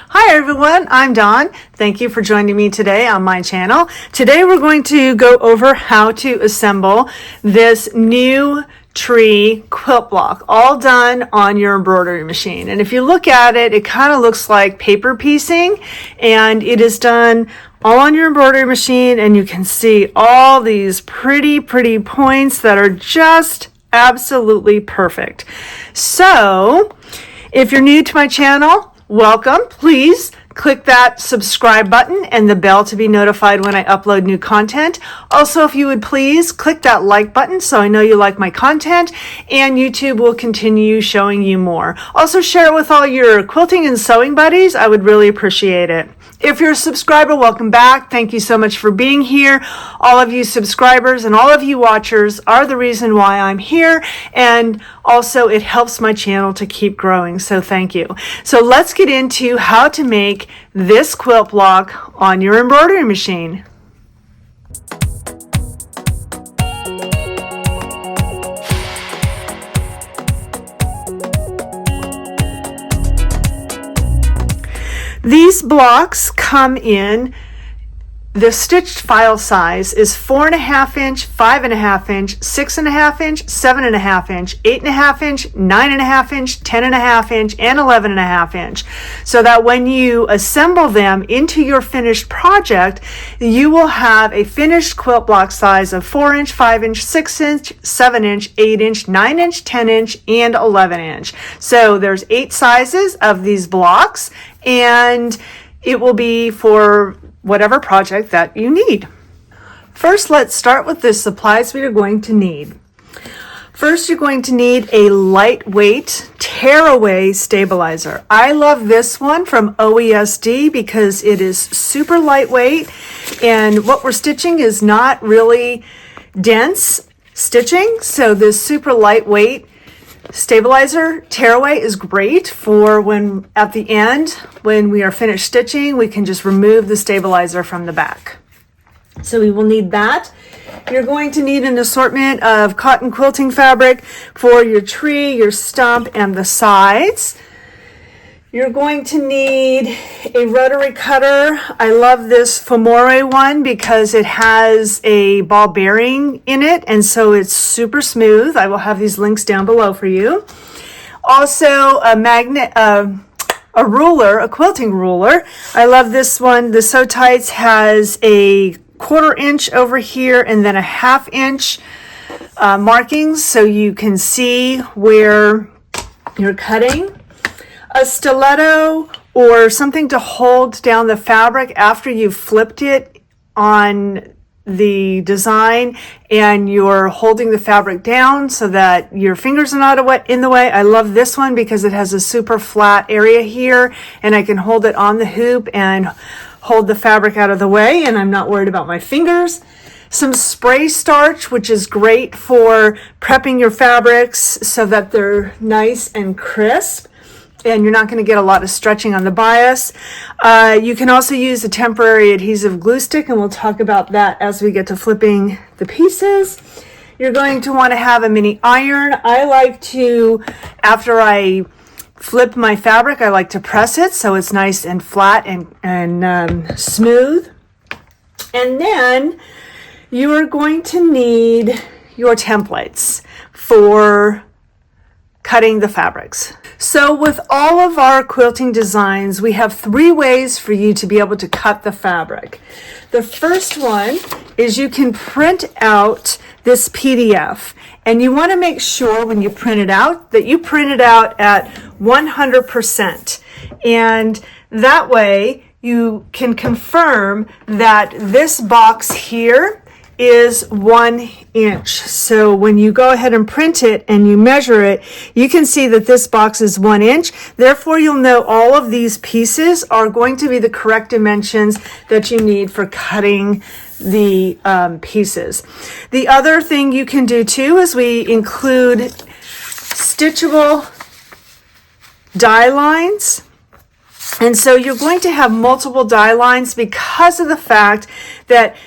Hi everyone, I'm Dawn. Thank you for joining me today on my channel. Today we're going to go over how to assemble this new tree quilt block, all done on your embroidery machine. And if you look at it, it kind of looks like paper piecing, and it is done all on your embroidery machine, and you can see all these pretty points that are just absolutely perfect. So if you're new to my channel, welcome. Please click that subscribe button and the bell to be notified when I upload new content. Also, if you would please click that like button so I know you like my content, and YouTube will continue showing you more. Also, share it with all your quilting and sewing buddies. I would really appreciate it. If you're a subscriber, welcome back. Thank you so much for being here. All of you subscribers and all of you watchers are the reason why I'm here, and also it helps my channel to keep growing, so thank you. So let's get into how to make this quilt block on your embroidery machine. These blocks come in, the stitched file size is 4.5 inch, 5.5 inch, 6.5 inch, 7.5 inch, 8.5 inch, 9.5 inch, 10.5 inch, and 11.5 inch. So that when you assemble them into your finished project, you will have a finished quilt block size of 4 inch, 5 inch, 6 inch, 7 inch, 8 inch, 9 inch, 10 inch, and 11 inch. So there's 8 sizes of these blocks, and it will be for whatever project that you need. First, let's start with the supplies we are going to need. First, you're going to need a lightweight tearaway stabilizer. I love this one from OESD because it is super lightweight, and what we're stitching is not really dense stitching, so this super lightweight stabilizer tearaway is great for when at the end, when we are finished stitching, we can just remove the stabilizer from the back. So we will need that. You're going to need an assortment of cotton quilting fabric for your tree, your stump, and the sides. You're going to need a rotary cutter. I love this Femore one because it has a ball bearing in it, and so it's super smooth. I will have these links down below for you. Also, a magnet, a ruler, a quilting ruler. I love this one. The Sew Tights has a 1/4 inch over here and then a 1/2 inch markings, so you can see where you're cutting. A stiletto or something to hold down the fabric after you've flipped it on the design and you're holding the fabric down so that your fingers are not in the way. I love this one because it has a super flat area here, and I can hold it on the hoop and hold the fabric out of the way, and I'm not worried about my fingers. Some spray starch, which is great for prepping your fabrics so that they're nice and crisp, and you're not going to get a lot of stretching on the bias. You can also use a temporary adhesive glue stick, and we'll talk about that as we get to flipping the pieces. You're going to want to have a mini iron. I like to, after I flip my fabric, I like to press it so it's nice and flat and smooth. And then you are going to need your templates for cutting the fabrics. So with all of our quilting designs, we have 3 ways for you to be able to cut the fabric. The first one is you can print out this PDF, and you want to make sure when you print it out that you print it out at 100%, and that way you can confirm that this box here is 1 inch. So when you go ahead and print it and you measure it, you can see that this box is 1 inch. Therefore, you'll know all of these pieces are going to be the correct dimensions that you need for cutting the pieces. The other thing you can do too is we include stitchable die lines. And so you're going to have multiple die lines because of the fact that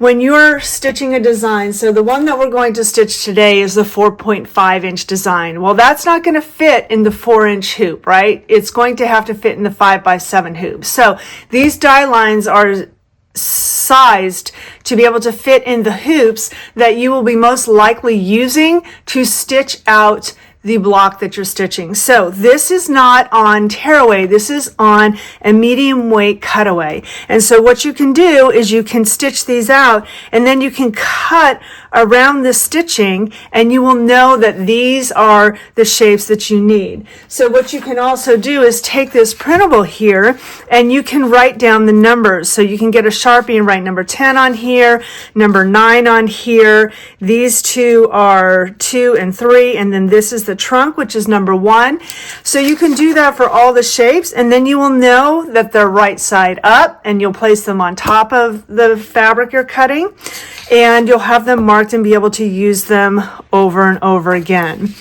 when you're stitching a design, so the one that we're going to stitch today is the 4.5 inch design. Well, that's not going to fit in the 4-inch hoop, right? It's going to have to fit in the 5x7 hoop. So these die lines are sized to be able to fit in the hoops that you will be most likely using to stitch out the block that you're stitching. So this is not on tearaway, this is on a medium weight cutaway. And so what you can do is you can stitch these out and then you can cut around the stitching and you will know that these are the shapes that you need. So what you can also do is take this printable here and you can write down the numbers. So you can get a Sharpie and write number 10 on here, number 9 on here. These two are 2 and 3, and then this is the trunk, which is number 1. So you can do that for all the shapes, and then you will know that they're right side up, and you'll place them on top of the fabric you're cutting, and you'll have them marked and be able to use them over and over again.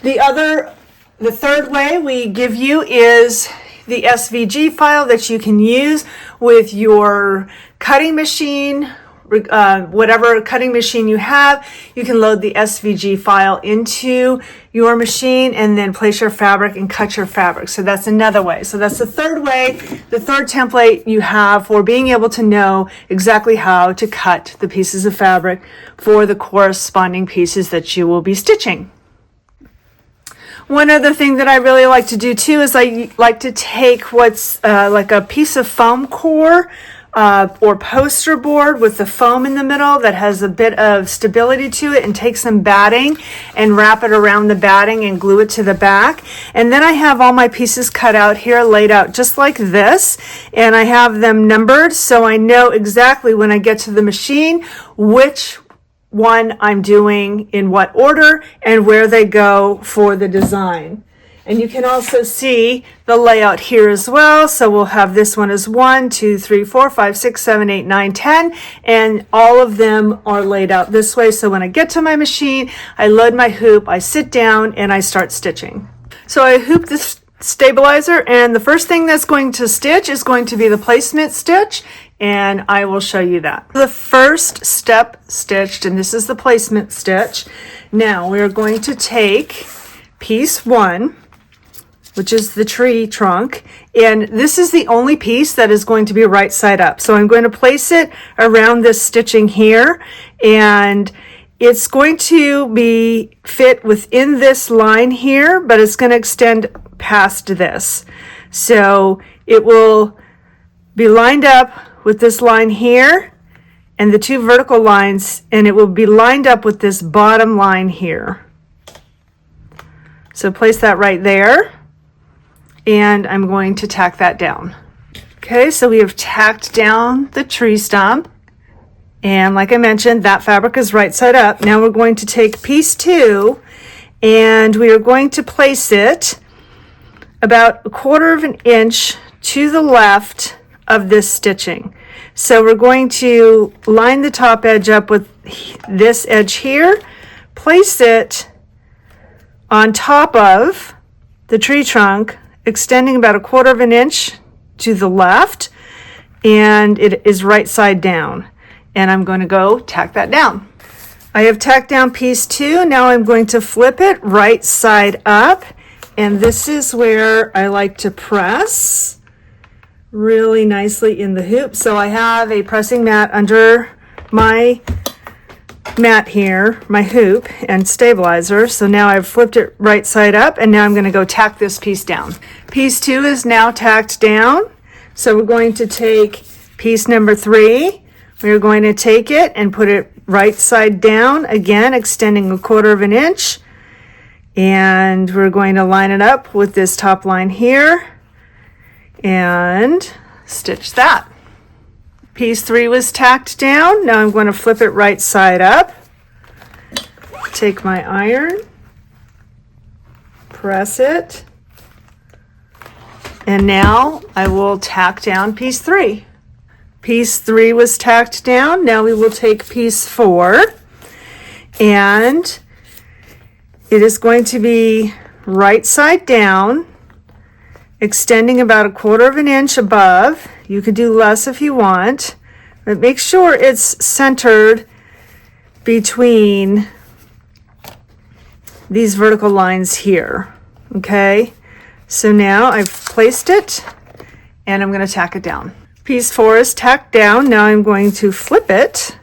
The third way we give you is the SVG file that you can use with your cutting machine. Whatever cutting machine you have, you can load the SVG file into your machine and then place your fabric and cut your fabric. So that's another way. So that's the third way, the third template you have for being able to know exactly how to cut the pieces of fabric for the corresponding pieces that you will be stitching. One other thing that I really like to do too is I like to take what's like a piece of foam core or poster board with the foam in the middle that has a bit of stability to it, and take some batting and wrap it around the batting and glue it to the back. And then I have all my pieces cut out here, laid out just like this, and I have them numbered so I know exactly when I get to the machine which one I'm doing in what order and where they go for the design. And you can also see the layout here as well. So we'll have this one as 1, 2, 3, 4, 5, 6, 7, 8, 9, 10. And all of them are laid out this way. So when I get to my machine, I load my hoop, I sit down, and I start stitching. So I hoop this stabilizer, and the first thing that's going to stitch is going to be the placement stitch. And I will show you that. The first step stitched, and this is the placement stitch. Now we're going to take piece 1, which is the tree trunk, and this is the only piece that is going to be right side up. So I'm going to place it around this stitching here, and it's going to be fit within this line here, but it's going to extend past this. So it will be lined up with this line here and the 2 vertical lines, and it will be lined up with this bottom line here. So place that right there. And I'm going to tack that down. Okay, so we have tacked down the tree stump. And like I mentioned, that fabric is right side up. Now we're going to take piece 2 and we are going to place it about 1/4 of an inch to the left of this stitching. So we're going to line the top edge up with this edge here, place it on top of the tree trunk, extending about 1/4 of an inch to the left, and it is right side down. And I'm going to go tack that down. I have tacked down piece 2. Now I'm going to flip it right side up, and this is where I like to press really nicely in the hoop. So I have a pressing mat under my mat here, my hoop and stabilizer. So now I've flipped it right side up, and now I'm going to go tack this piece down. Piece 2 is now tacked down. So we're going to take piece number 3. We're going to take it and put it right side down, again extending 1/4 of an inch, and we're going to line it up with this top line here and stitch that. Piece 3 was tacked down. Now I'm going to flip it right side up, take my iron, press it, and now I will tack down piece 3. Piece 3 was tacked down. Now we will take piece 4, and it is going to be right side down, extending about 1/4 of an inch above. You could do less if you want. But make sure it's centered between these vertical lines here. Okay, so now I've placed it and I'm going to tack it down. Piece 4 is tacked down. Now I'm going to flip it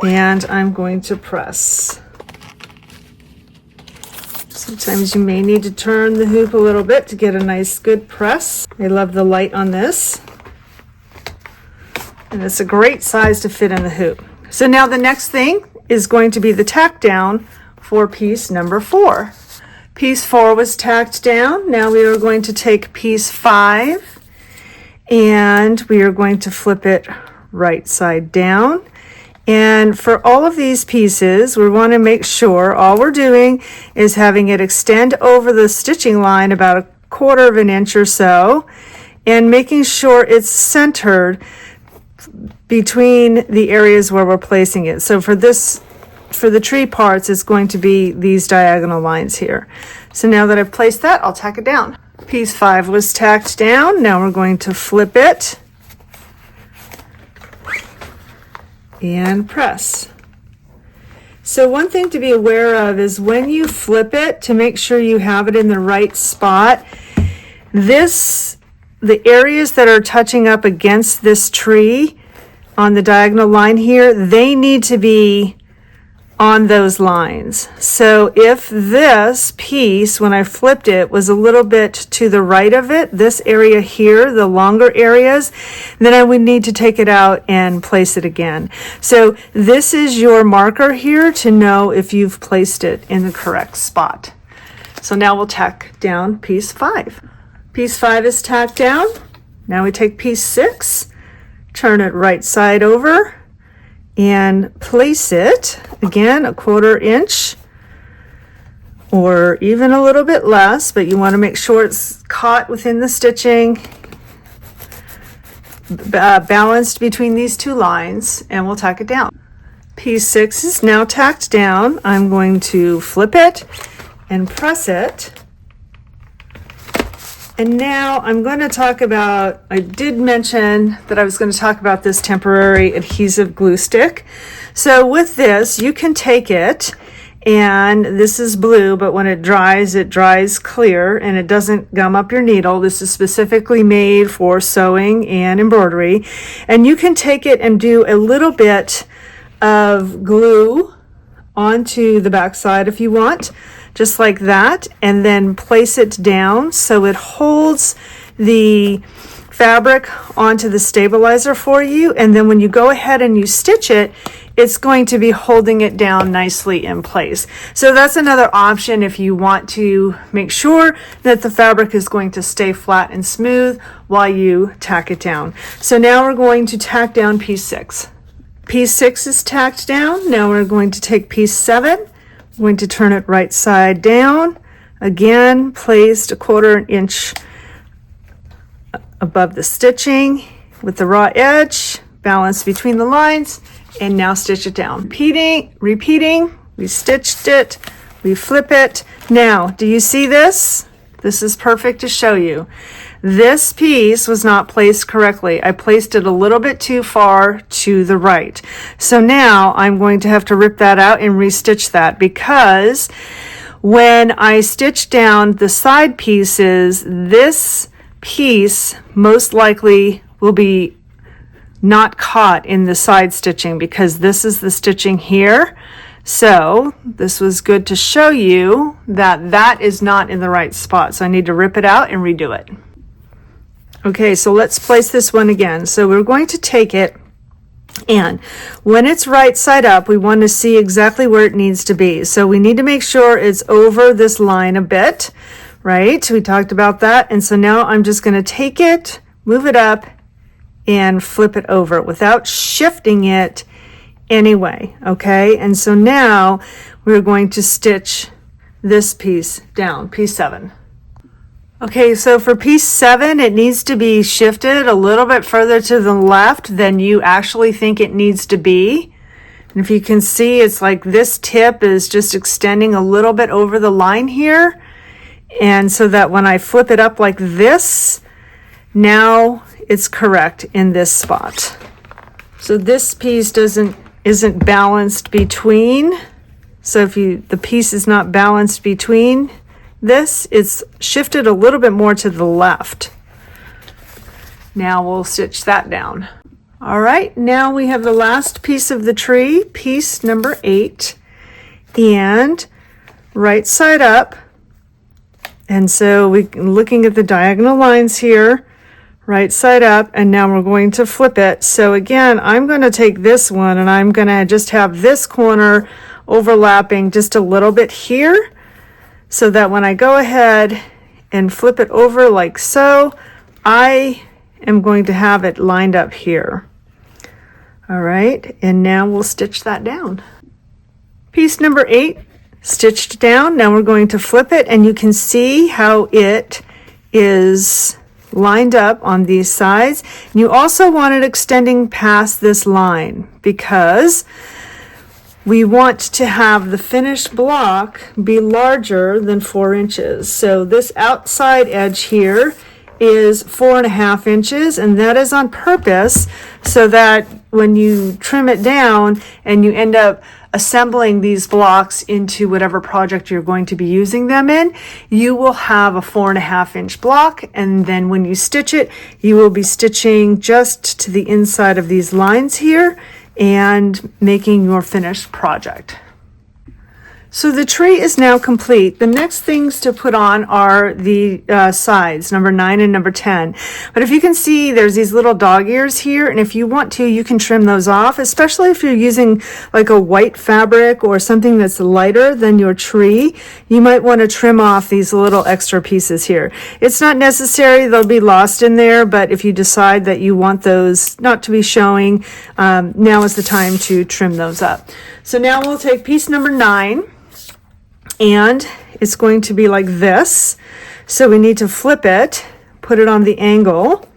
and I'm going to press. Sometimes you may need to turn the hoop a little bit to get a nice good press. I love the light on this. And it's a great size to fit in the hoop. So now the next thing is going to be the tack down for piece number 4. Piece 4 was tacked down. Now we are going to take piece 5 and we are going to flip it right side down. And for all of these pieces, we want to make sure all we're doing is having it extend over the stitching line about 1/4 of an inch or so, and making sure it's centered between the areas where we're placing it. So for the tree parts, it's going to be these diagonal lines here. So now that I've placed that, I'll tack it down. Piece 5 was tacked down. Now we're going to flip it and press. So one thing to be aware of is when you flip it, to make sure you have it in the right spot, the areas that are touching up against this tree on the diagonal line here, they need to be on those lines. So if this piece, when I flipped it, was a little bit to the right of it, this area here, the longer areas, then I would need to take it out and place it again. So this is your marker here to know if you've placed it in the correct spot. So now we'll tack down piece 5. Piece 5 is tacked down. Now we take piece 6, turn it right side over, and place it again 1/4 inch or even a little bit less, but you want to make sure it's caught within the stitching, balanced between these two lines, and we'll tack it down. Piece 6 is now tacked down. I'm going to flip it and press it. And now I'm going to talk about, I did mention that I was going to talk about this temporary adhesive glue stick. So with this, you can take it, and this is blue, but when it dries clear and it doesn't gum up your needle. This is specifically made for sewing and embroidery. And you can take it and do a little bit of glue onto the back side if you want, just like that, and then place it down so it holds the fabric onto the stabilizer for you, and then when you go ahead and you stitch it, it's going to be holding it down nicely in place. So that's another option if you want to make sure that the fabric is going to stay flat and smooth while you tack it down. So now we're going to tack down piece 6. Piece 6 is tacked down. Now we're going to take piece 7. I'm going to turn it right side down. Again, placed 1/4 inch above the stitching with the raw edge, balanced between the lines, and now stitch it down. Repeating, we stitched it, we flip it. Now, do you see this? This is perfect to show you. This piece was not placed correctly. I placed it a little bit too far to the right. So now I'm going to have to rip that out and restitch that, because when I stitch down the side pieces, this piece most likely will be not caught in the side stitching because this is the stitching here. So this was good to show you that that is not in the right spot. So I need to rip it out and redo it. Okay, so let's place this one again. So we're going to take it, and when it's right side up, we want to see exactly where it needs to be. So we need to make sure it's over this line a bit, right? We talked about that. And so now I'm just going to take it, move it up, and flip it over without shifting it anyway, okay? And so now we're going to stitch this piece down, piece 7. Okay, so for piece 7, it needs to be shifted a little bit further to the left than you actually think it needs to be. And if you can see, it's like this tip is just extending a little bit over the line here. And so that when I flip it up like this, now it's correct in this spot. So this piece isn't balanced between. So if the piece is not balanced between this, it's shifted a little bit more to the left. Now we'll stitch that down. All right, now we have the last piece of the tree, piece number 8, and right side up. And so looking at the diagonal lines here, right side up, and now we're going to flip it. So again, I'm going to take this one and I'm going to just have this corner overlapping just a little bit here, so that when I go ahead and flip it over like so, I am going to have it lined up here. All right, and now we'll stitch that down. Piece number 8 stitched down. Now we're going to flip it, and you can see how it is lined up on these sides. And you also want it extending past this line, because we want to have the finished block be larger than 4 inches. So this outside edge here is 4.5 inches, and that is on purpose so that when you trim it down and you end up assembling these blocks into whatever project you're going to be using them in, you will have a 4.5 inch block, and then when you stitch it, you will be stitching just to the inside of these lines here and making your finished project. So the tree is now complete. The next things to put on are the sides, number 9 and number 10. But if you can see, there's these little dog ears here, and if you want to, you can trim those off, especially if you're using like a white fabric or something that's lighter than your tree. You might want to trim off these little extra pieces here. It's not necessary, they'll be lost in there, but if you decide that you want those not to be showing, now is the time to trim those up. So now we'll take piece number 9, and it's going to be like this. So we need to flip it, put it on the angle.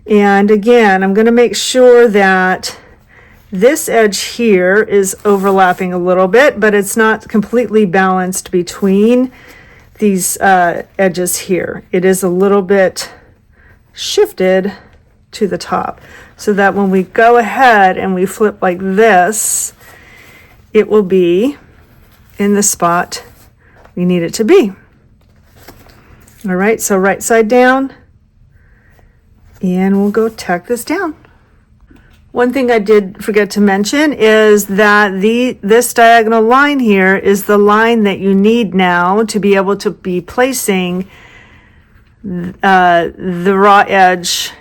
And again, I'm going to make sure that this edge here is overlapping a little bit, but it's not completely balanced between these edges here. It is a little bit shifted to the top, so that when we go ahead and we flip like this, it will be in the spot we need it to be. All right, so right side down, and we'll go tack this down. One thing I did forget to mention is that this diagonal line here is the line that you need now to be able to be placing the raw edge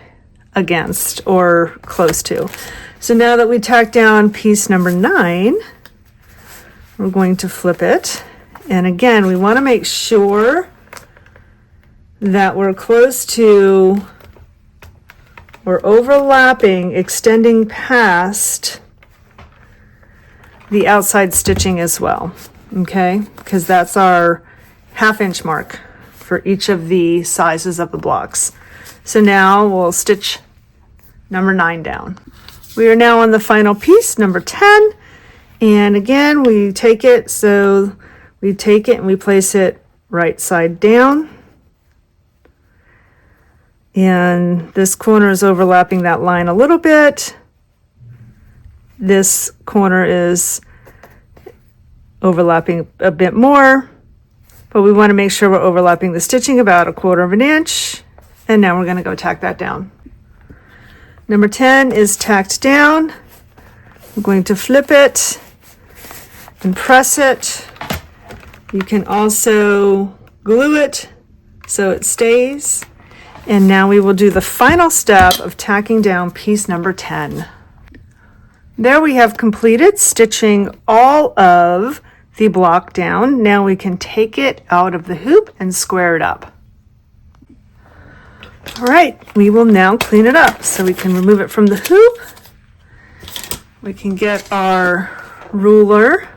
against or close to. So now that we tack down piece number 9, we're going to flip it. And again, we want to make sure that we're close to or overlapping, extending past the outside stitching as well. Okay, because that's our 1/2 inch mark for each of the sizes of the blocks. So now we'll stitch number 9 down. We are now on the final piece, number 10. And again, we take it, so we take it and we place it right side down. And this corner is overlapping that line a little bit. This corner is overlapping a bit more, but we want to make sure we're overlapping the stitching about 1/4 inch. And now we're going to go tack that down. Number 10 is tacked down. I'm going to flip it and press it. You can also glue it so it stays. And now we will do the final step of tacking down piece number 10. There we have completed stitching all of the block down. Now we can take it out of the hoop and square it up. All right, we will now clean it up. So we can remove it from the hoop. We can get our ruler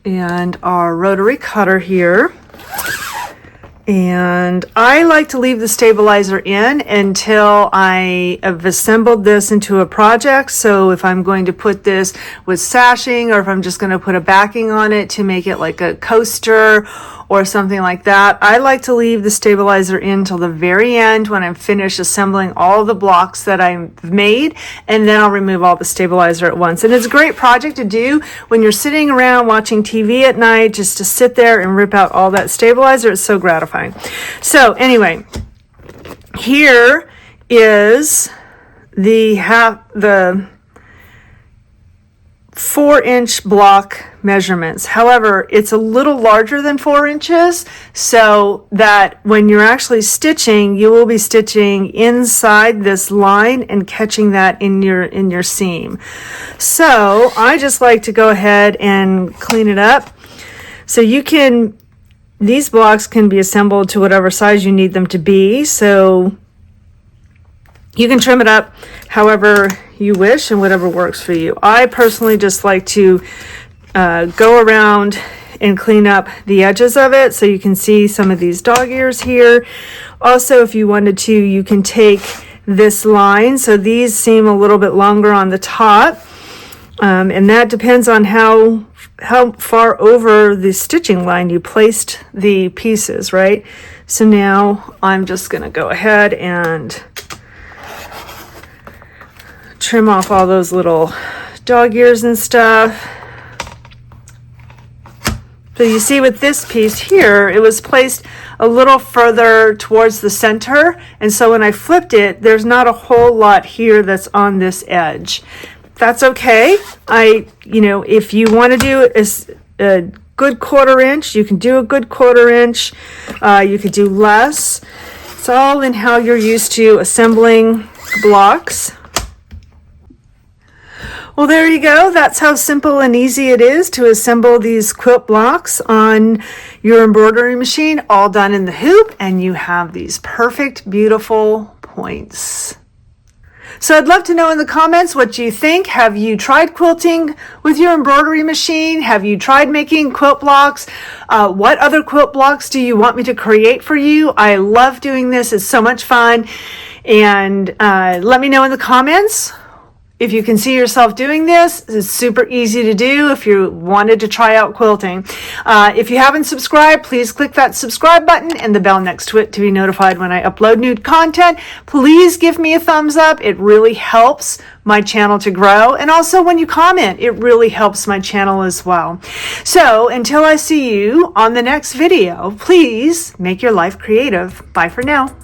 and our rotary cutter here. And I like to leave the stabilizer in until I have assembled this into a project. So if I'm going to put this with sashing, or if I'm just going to put a backing on it to make it like a coaster, or something like that. I like to leave the stabilizer in till the very end when I'm finished assembling all the blocks that I've made, and then I'll remove all the stabilizer at once. And it's a great project to do when you're sitting around watching TV at night, just to sit there and rip out all that stabilizer. It's so gratifying. So anyway, here is the 4-inch block measurements. However, it's a little larger than 4 inches, so that when you're actually stitching, you will be stitching inside this line and catching that in your seam. So I just like to go ahead and clean it up. So these blocks can be assembled to whatever size you need them to be. So you can trim it up however you wish and whatever works for you. I personally just like to go around and clean up the edges of it, so you can see some of these dog ears here. Also, if you wanted to, you can take this line. So these seem a little bit longer on the top, and that depends on how far over the stitching line you placed the pieces, right? So now I'm just going to go ahead and trim off all those little dog ears and stuff. So you see with this piece here, it was placed a little further towards the center, and so when I flipped it, there's not a whole lot here that's on this edge. That's okay. If you want to do a good 1/4 inch, you can do a good 1/4 inch. You could do less. It's all in how you're used to assembling blocks. Well, there you go. That's how simple and easy it is to assemble these quilt blocks on your embroidery machine, all done in the hoop, and you have these perfect, beautiful points. So I'd love to know in the comments what you think. Have you tried quilting with your embroidery machine? Have you tried making quilt blocks? What other quilt blocks do you want me to create for you? I love doing this. It's so much fun. And let me know in the comments if you can see yourself doing this. It's super easy to do if you wanted to try out quilting. If you haven't subscribed, please click that subscribe button and the bell next to it to be notified when I upload new content. Please give me a thumbs up. It really helps my channel to grow. And also when you comment, it really helps my channel as well. So until I see you on the next video, please make your life creative. Bye for now.